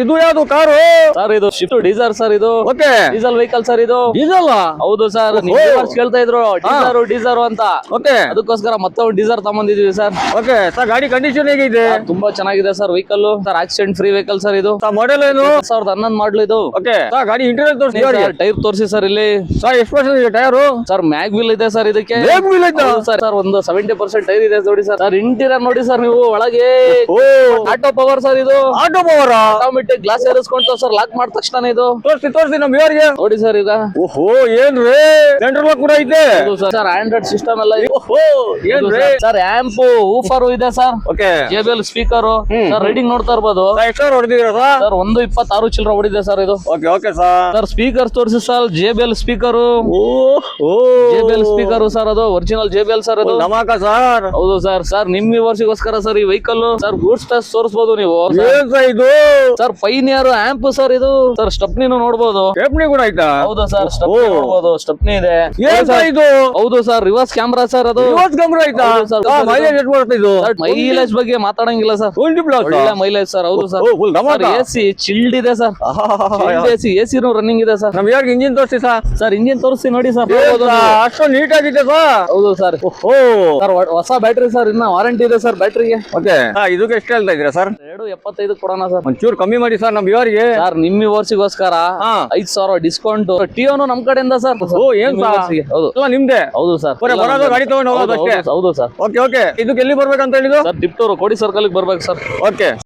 ಇದು ಯಾವ್ದು car? Sir ಇದು ಶಿಫ್ಟ್ ಡೀಸರ್ ಸರ್, ಇದು ಓಕೆ. ಡೀಸೆಲ್ ವೆಹಿಕಲ್ ಸರ್ ಇದು. ಡೀಸೆಲ್? ಹೌದು ಸರ್, ಕೇಳ್ತಾ ಇದ್ರು ಡೀಸರ್ ಅಂತ, ಓಕೆ. ಅದಕ್ಕೋಸ್ಕರ ಮತ್ತೆ ಒಂದು ಡೀಸರ್ ತಗೊಂಡಿದೀವಿ ಸರ್. ಓಕೆ ಸರ್, ಗಾಡಿ ಕಂಡೀಷನ್ ಹೇಗಿದೆ? ತುಂಬಾ ಚೆನ್ನಾಗಿದೆ sir vehicle. Sir accident free vehicle sir ಇದು. ಮಾಡೆಲ್ ಏನು? 2011 ಮಾಡಲ್ ಇದು. ಓಕೆ ಸರ್, ಗಾಡಿ ಇಂಟೀರಿಯರ್ ತೋರಿಸಿ. ಟೈರ್ ತೋರಿಸಿ ಸರ್ ಇಲ್ಲಿ. ಸರ್ ಎಷ್ಟು ಪರ್ಸೆಂಟ್ ಇದೆ ಟೈರು? ಸರ್ ಮ್ಯಾಗ್ ವೀಲ್ ಇದೆ ಸರ್ ಇದಕ್ಕೆ. ಮ್ಯಾಗ್ ವೀಲ್ ಐತಾ? ಸರ್ ಒಂದು 70% ಟೈರ್ ಇದೆ ನೋಡಿ ಸರ್. ಸರ್ ಇಂಟೀರಿಯರ್ ನೋಡಿ ಸರ್ ನೀವು, ಒಳಗೆ ಆಟೋ ಪವರ್ ಸರ್ ಇದು. Auto power? ಆಟೋಮೆಟಿಕ್ ಗ್ಲಾಸ್ ಏರಿಸ್ಕೊಂತ ಸರ್, ಲಾಕ್ ಮಾಡಿದ ತಕ್ಷಣ ಇದು. ತೋರಿಸಿ ನಮ್ ಇವರಿಗೆ ನೋಡಿ ಸರ್ ಈಗ. ಓಹೋ ಏನ್ರಿ, ಸೆಂಟ್ರಲ್ ಲಾಕ್ ಕೂಡ ಐತೆ ಸರ್. ಆಂಡ್ರಾಯ್ಡ್ ಸಿಸ್ಟಮ್ ಎಲ್ಲ ಇದೆ. ಓಹೋ ಏನ್ರಿ ಸರ್. ಆಂಪ್ ಊಫರ್ ಇದೆ sir. Okay. JBL speaker sir, riding ನೋಡ್ತಾ ಇರ್ಬೋದು. ಎಕ್ಸ್ಟ್ರಾ ಹೊಡೆದಿದ್ದೀರಾ ಸರ್? 126 ಚಿಲ್ಲರೆ ಹೊಡಿದೆ ಸರ್ ಇದು. Okay okay sir. Sir speaker ತೋರಿಸಿ sir, JBL speaker. JBL speaker sir, ಅದು ಒರಿಜಿನಲ್ JBL ಸರ್ ಅದು. ನಮಕ ಸರ್. ಹೌದು ಸರ್. ಸರ್ ನಿಮ್ ವರ್ಷಗೋಸ್ಕರ ಸರ್ ಈ ವೆಹಿಕಲ್ ಸರ್, ಗೂಡ್ಸ್ ಪ್ಲಸ್ ತೋರಿಸಬಹುದು ನೀವು. ಏನ್ ಸರ್ ಇದು? ಸರ್ ಪೈನಿಯರ್ ಆಂಪ್ ಸರ್ ಇದು. ಸರ್ ಸ್ಟೆಪ್ನಿನೂ ನೋಡಬಹುದು. ಸ್ಟೆಪ್ನಿ ಕೂಡ ಐತಾ? ಹೌದು ಸರ್, ಸ್ಟೆಪ್ನಿ ನೋಡಬಹುದು. ಸ್ಟೆಪ್ನಿ ಇದೆ. ಏನ್ ಸರ್ ಇದು? ಹೌದು ಸರ್, ರಿವರ್ಸ್ ಕ್ಯಾಮ್ರಾ ಸರ್ ಅದು. ರಿವರ್ಸ್ ಕ್ಯಾಮೆರಾ ಐತಾ? ಮೈಲೇಜ್ ಎಷ್ಟು ಬರುತ್ತೆ ಇದು? ಮೈಲೇಜ್ ಬಗ್ಗೆ ಮಾತಾಡಂಗಿಲ್ಲ ಸರ್. 20 ಪ್ಲಸ್ ಒಳ್ಳೆ ಮೈಲೇಜ್ ಸರ್. ಹೌದು ಸರ್. AC ಚಿಲ್ಡ್ ಇದೆ ಸರ್. AC ರನ್ನಿಂಗ್ ಇದೆ ಸರ್. ನಮ್ ಯಾರಿಗೆ ಇಂಜಿನ್ ತೋರಿಸಿ ಸರ್. ಸರ್ ಇಂಜಿನ್ ತೋರಿಸಿ ನೋಡಿ ಸರ್. ಅಷ್ಟು ನೀಟ್ ಆಗಿದೆ ಸರ್. ಹೌದು ಸರ್. ಸರ್ ಹೊಸ ಬ್ಯಾಟ್ರಿ ಸರ್, ಇನ್ನ ವಾರಂಟಿ ಇದೆ ಸರ್ ಬ್ಯಾಟ್ರಿಗೆ. ಓಕೆ. ಇದಕ್ಕೆ ಎಷ್ಟು ಹೇಳ್ತಾ ಇದೀರಾ ಸರ್? 275 ಕೊಡೋಣ ಸರ್. ಒಂಚೂರು ಕಮ್ಮಿ ಮಾಡಿ ಸರ್ ನಮ್ ಇವರಿಗೆ. ಸರ್ ನಿಮ್ಮ ವರ್ಷಗೋಸ್ಕರ 5,000 ಡಿಸ್ಕೌಂಟ್. ಟಿಯೋನು ನಮ್ ಕಡೆಯಿಂದ ಸರ್. ಏನ್ ಸರ್? ಹೌದು ನಿಮ್ದೆ? ಹೌದು ಸರ್. ಬರೋದು ಗಾಡಿ ತಗೊಂಡು ಹೋಗೋದು ಅಷ್ಟೇ. ಹೌದು ಸರ್. Okay okay. ಇದಕ್ಕೆ ಎಲ್ಲಿ ಬರ್ಬೇಕಂತ ಹೇಳಿದ್ರು? ಸರ್ ಟಿಪ್ಟೂರು ಕೋಡಿ ಸರ್ಕಲ್ ಬರ್ಬೇಕು ಸರ್. ಓಕೆ.